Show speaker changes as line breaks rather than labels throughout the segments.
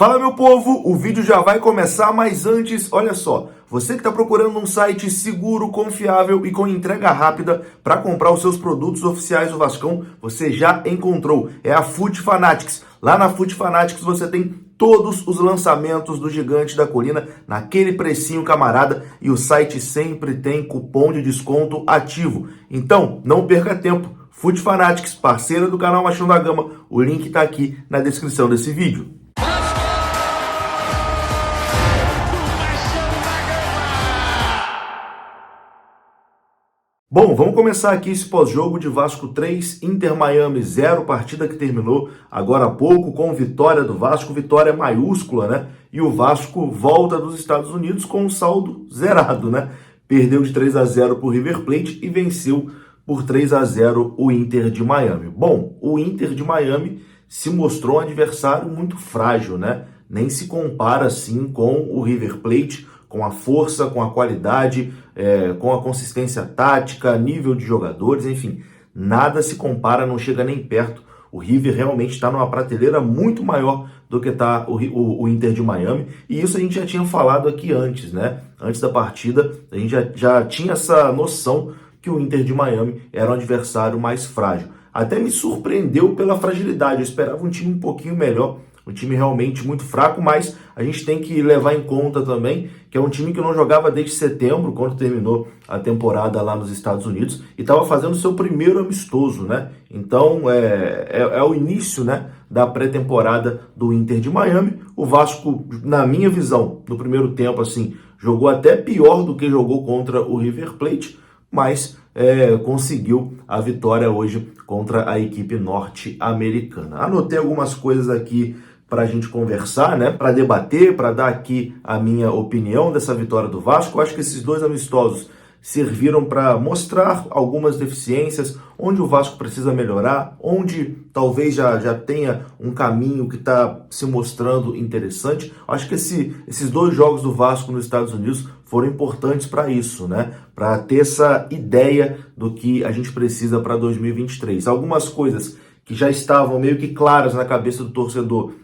Fala, meu povo, o vídeo já vai começar, mas antes, olha só, você que está procurando um site seguro, confiável e com entrega rápida para comprar os seus produtos oficiais do Vascão, você já encontrou, é a Foot Fanatics. Lá na Foot Fanatics você tem todos os lançamentos do Gigante da Colina naquele precinho camarada e o site sempre tem cupom de desconto ativo. Então, não perca tempo. Foot Fanatics, parceira do canal Machão da Gama, o link está aqui na descrição desse vídeo. Bom, vamos começar aqui esse pós-jogo de Vasco 3, Inter Miami 0, partida que terminou agora há pouco com vitória do Vasco, vitória maiúscula, né? E o Vasco volta dos Estados Unidos com um saldo zerado, né? Perdeu de 3-0 para o River Plate e venceu por 3-0 o Inter de Miami. Bom, o Inter de Miami se mostrou um adversário muito frágil, né? Nem se compara assim com o River Plate, com a força, com a qualidade, com a consistência tática, nível de jogadores, enfim, nada se compara, não chega nem perto. O River realmente está numa prateleira muito maior do que está o Inter de Miami, e isso a gente já tinha falado aqui antes, né? Antes da partida, a gente já tinha essa noção que o Inter de Miami era um adversário mais frágil. Até me surpreendeu pela fragilidade, eu esperava um time um pouquinho melhor, um time realmente muito fraco, mas a gente tem que levar em conta também que é um time que não jogava desde setembro, quando terminou a temporada lá nos Estados Unidos, e estava fazendo seu primeiro amistoso, né? Então é o início, né, da pré-temporada do Inter de Miami. O Vasco, na minha visão, no primeiro tempo, assim, jogou até pior do que jogou contra o River Plate, mas conseguiu a vitória hoje contra a equipe norte-americana. Anotei algumas coisas aqui para a gente conversar, né? Para debater, para dar aqui a minha opinião dessa vitória do Vasco. Eu acho que esses dois amistosos serviram para mostrar algumas deficiências, onde o Vasco precisa melhorar, onde talvez já tenha um caminho que está se mostrando interessante. Acho que esses dois jogos do Vasco nos Estados Unidos foram importantes para isso, né? Para ter essa ideia do que a gente precisa para 2023. Algumas coisas que já estavam meio que claras na cabeça do torcedor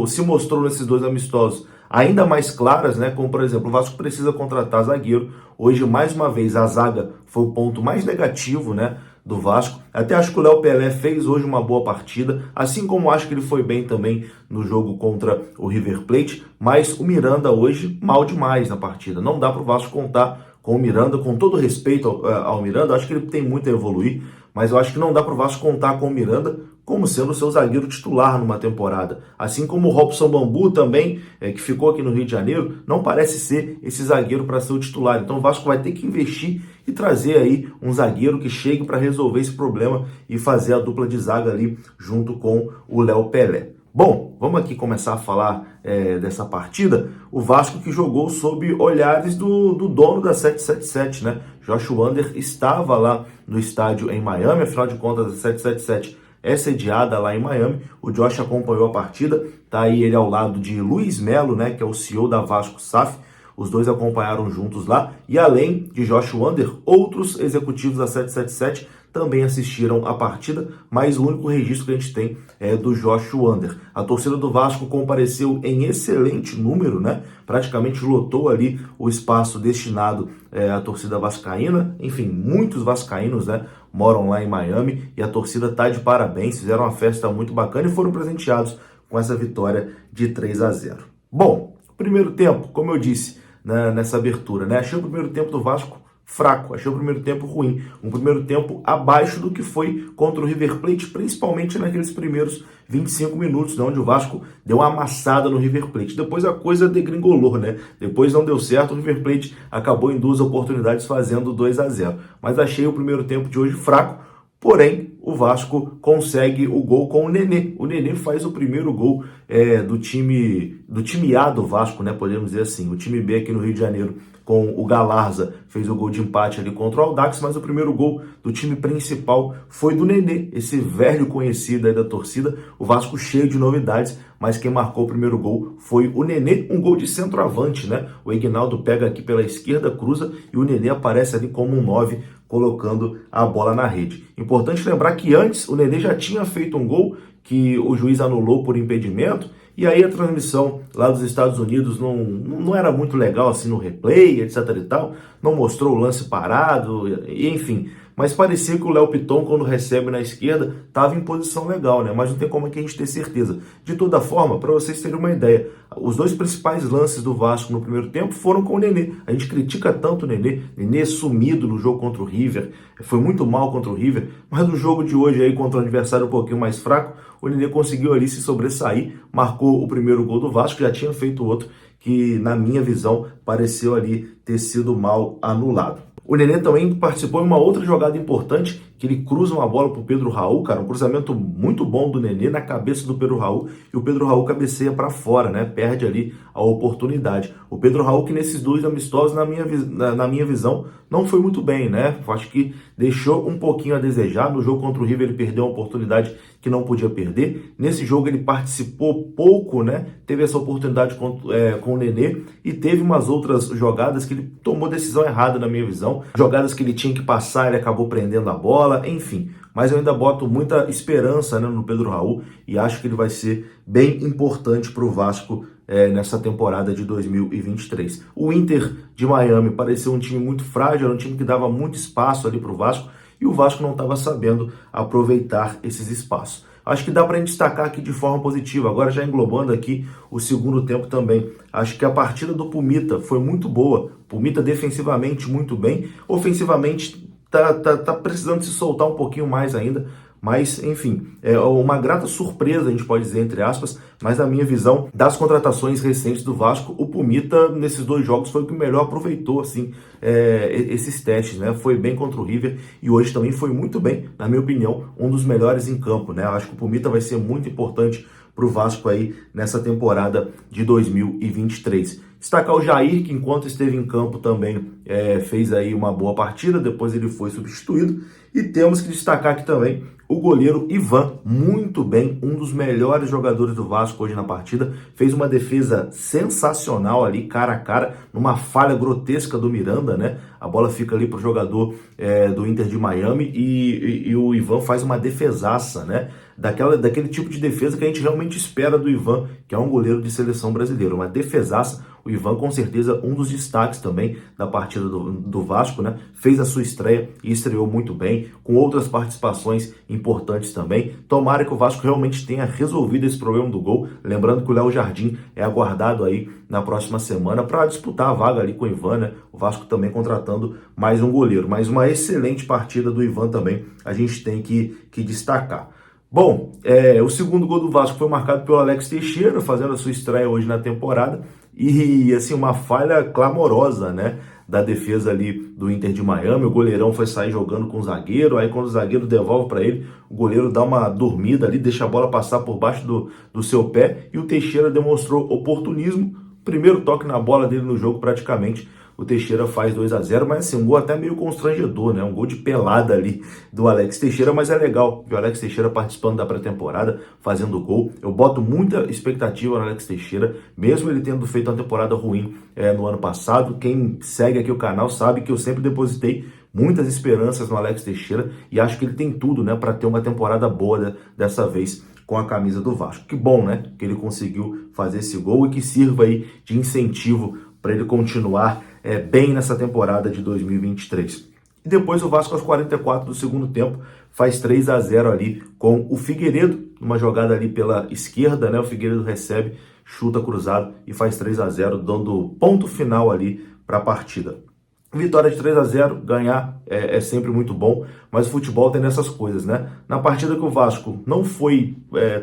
se mostrou nesses dois amistosos ainda mais claras, né? Como, por exemplo, o Vasco precisa contratar zagueiro. Hoje, mais uma vez, a zaga foi o ponto mais negativo, né, do Vasco. Até acho que o Léo Pelé fez hoje uma boa partida, assim como acho que ele foi bem também no jogo contra o River Plate, mas o Miranda hoje mal demais na partida. Não dá para o Vasco contar com o Miranda, com todo respeito ao Miranda, acho que ele tem muito a evoluir, mas eu acho que não dá para o Vasco contar com o Miranda como sendo o seu zagueiro titular numa temporada. Assim como o Robson Bambu também, que ficou aqui no Rio de Janeiro, não parece ser esse zagueiro para ser o titular. Então o Vasco vai ter que investir e trazer aí um zagueiro que chegue para resolver esse problema e fazer a dupla de zaga ali junto com o Léo Pelé. Bom, vamos aqui começar a falar dessa partida. O Vasco que jogou sob olhares do dono da 777, né? Josh Wander estava lá no estádio em Miami, afinal de contas a 777 é sediada lá em Miami. O Josh acompanhou a partida, tá aí ele ao lado de Luiz Melo, né, que é o CEO da Vasco SAF. Os dois acompanharam juntos lá, e além de Josh Wander, outros executivos da 777 também assistiram a partida, mas o único registro que a gente tem é do Josh Wander. A torcida do Vasco compareceu em excelente número, né? Praticamente lotou ali o espaço destinado à torcida vascaína. Enfim, muitos vascaínos, né, moram lá em Miami e a torcida tá de parabéns, fizeram uma festa muito bacana e foram presenteados com essa vitória de 3-0. Bom, primeiro tempo, como eu disse, né, nessa abertura, né? Achei o primeiro tempo do Vasco fraco, achei o primeiro tempo ruim, um primeiro tempo abaixo do que foi contra o River Plate, principalmente naqueles primeiros 25 minutos, né, onde o Vasco deu uma amassada no River Plate. Depois a coisa degringolou, né? Depois não deu certo, o River Plate acabou em duas oportunidades fazendo 2-0. Mas achei o primeiro tempo de hoje fraco, porém o Vasco consegue o gol com o Nenê. O Nenê faz o primeiro gol do time A do Vasco, né? Podemos dizer assim. O time B aqui no Rio de Janeiro, com o Galarza, fez o gol de empate ali contra o Audax, mas o primeiro gol do time principal foi do Nenê, esse velho conhecido aí da torcida. O Vasco cheio de novidades, mas quem marcou o primeiro gol foi o Nenê, um gol de centroavante, né? O Ignaldo pega aqui pela esquerda, cruza, e o Nenê aparece ali como um 9, colocando a bola na rede. Importante lembrar que antes o Nenê já tinha feito um gol que o juiz anulou por impedimento, E aí a transmissão lá dos Estados Unidos não era muito legal assim no replay, etc e tal, não mostrou o lance parado, enfim. Mas parecia que o Léo Piton, quando recebe na esquerda, estava em posição legal, né? Mas não tem como que a gente ter certeza. De toda forma, para vocês terem uma ideia, os dois principais lances do Vasco no primeiro tempo foram com o Nenê. A gente critica tanto o Nenê sumido no jogo contra o River, foi muito mal contra o River, mas no jogo de hoje aí contra o adversário um pouquinho mais fraco, o Nenê conseguiu ali se sobressair, marcou o primeiro gol do Vasco, já tinha feito outro que, na minha visão, pareceu ali ter sido mal anulado. O Nenê também participou em uma outra jogada importante, que ele cruza uma bola para o Pedro Raul, cara, um cruzamento muito bom do Nenê na cabeça do Pedro Raul, e o Pedro Raul cabeceia para fora, né? Perde ali a oportunidade. O Pedro Raul que nesses dois amistosos, na minha visão, não foi muito bem, né? Acho que deixou um pouquinho a desejar. No jogo contra o River ele perdeu uma oportunidade que não podia perder. Nesse jogo ele participou pouco, né? Teve essa oportunidade com o Nenê e teve umas outras jogadas que ele tomou decisão errada, na minha visão. Jogadas que ele tinha que passar, ele acabou prendendo a bola, enfim. Mas eu ainda boto muita esperança, né, no Pedro Raul e acho que ele vai ser bem importante para o Vasco nessa temporada de 2023. O Inter de Miami pareceu um time muito frágil, era um time que dava muito espaço ali para o Vasco e o Vasco não estava sabendo aproveitar esses espaços. Acho que dá para destacar aqui de forma positiva, agora já englobando aqui o segundo tempo também. Acho que a partida do Pumita foi muito boa. Pumita defensivamente muito bem, ofensivamente tá precisando se soltar um pouquinho mais ainda, mas enfim, é uma grata surpresa, a gente pode dizer entre aspas, mas na minha visão, das contratações recentes do Vasco, o Pumita nesses dois jogos foi o que melhor aproveitou assim, esses testes, né? Foi bem contra o River e hoje também foi muito bem, na minha opinião, um dos melhores em campo, né? Eu acho que o Pumita vai ser muito importante para o Vasco aí nessa temporada de 2023. Destacar o Jair, que enquanto esteve em campo também fez aí uma boa partida, depois ele foi substituído. E temos que destacar aqui também o goleiro Ivan, muito bem, um dos melhores jogadores do Vasco hoje na partida, fez uma defesa sensacional ali, cara a cara, numa falha grotesca do Miranda, né? A bola fica ali pro jogador do Inter de Miami e o Ivan faz uma defesaça, né? Daquele tipo de defesa que a gente realmente espera do Ivan, que é um goleiro de seleção brasileira, uma defesaça. O Ivan, com certeza, um dos destaques também da partida do Vasco, né? Fez a sua estreia e estreou muito bem, com outras participações importantes também. Tomara que o Vasco realmente tenha resolvido esse problema do gol. Lembrando que o Léo Jardim é aguardado aí na próxima semana para disputar a vaga ali com o Ivan, né? O Vasco também contratando mais um goleiro. Mas uma excelente partida do Ivan também a gente tem que destacar. Bom, o segundo gol do Vasco foi marcado pelo Alex Teixeira, fazendo a sua estreia hoje na temporada. E, assim, uma falha clamorosa, né, da defesa ali do Inter de Miami. O goleirão foi sair jogando com o zagueiro, aí quando o zagueiro devolve para ele, o goleiro dá uma dormida ali, deixa a bola passar por baixo do seu pé, e o Teixeira demonstrou oportunismo. Primeiro toque na bola dele no jogo, praticamente, o Teixeira faz 2-0, mas assim, um gol até meio constrangedor, né? Um gol de pelada ali do Alex Teixeira, mas é legal ver o Alex Teixeira participando da pré-temporada, fazendo gol. Eu boto muita expectativa no Alex Teixeira, mesmo ele tendo feito uma temporada ruim no ano passado. Quem segue aqui o canal sabe que eu sempre depositei muitas esperanças no Alex Teixeira e acho que ele tem tudo, né, para ter uma temporada boa dessa vez com a camisa do Vasco. Que bom, né, que ele conseguiu fazer esse gol e que sirva aí de incentivo para ele continuar bem nessa temporada de 2023. E depois o Vasco, aos 44 do segundo tempo, faz 3-0 ali com o Figueiredo, numa jogada ali pela esquerda, né? O Figueiredo recebe, chuta cruzado e faz 3-0, dando ponto final ali para a partida. Vitória de 3-0, ganhar é sempre muito bom, mas o futebol tem dessas coisas, né? Na partida que o Vasco não foi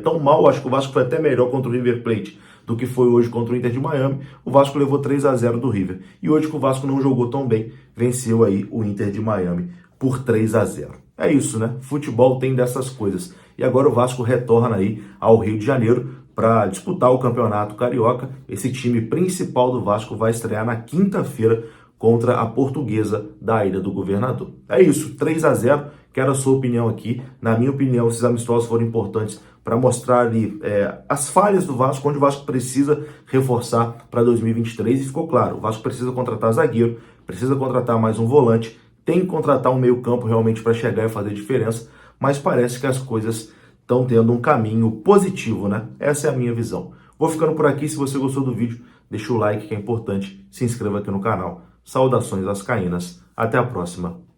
tão mal, acho que o Vasco foi até melhor contra o River Plate do que foi hoje contra o Inter de Miami. O Vasco levou 3-0 do River. E hoje que o Vasco não jogou tão bem, venceu aí o Inter de Miami por 3-0. É isso, né? Futebol tem dessas coisas. E agora o Vasco retorna aí ao Rio de Janeiro para disputar o Campeonato Carioca. Esse time principal do Vasco vai estrear na quinta-feira contra a Portuguesa da Ilha do Governador. É isso, 3-0. Quero a sua opinião aqui. Na minha opinião, esses amistosos foram importantes para mostrar ali as falhas do Vasco, onde o Vasco precisa reforçar para 2023. E ficou claro, o Vasco precisa contratar zagueiro, precisa contratar mais um volante, tem que contratar um meio-campo realmente para chegar e fazer diferença, mas parece que as coisas estão tendo um caminho positivo, né? Essa é a minha visão. Vou ficando por aqui. Se você gostou do vídeo, deixa o like que é importante. Se inscreva aqui no canal. Saudações vascaínas. Até a próxima.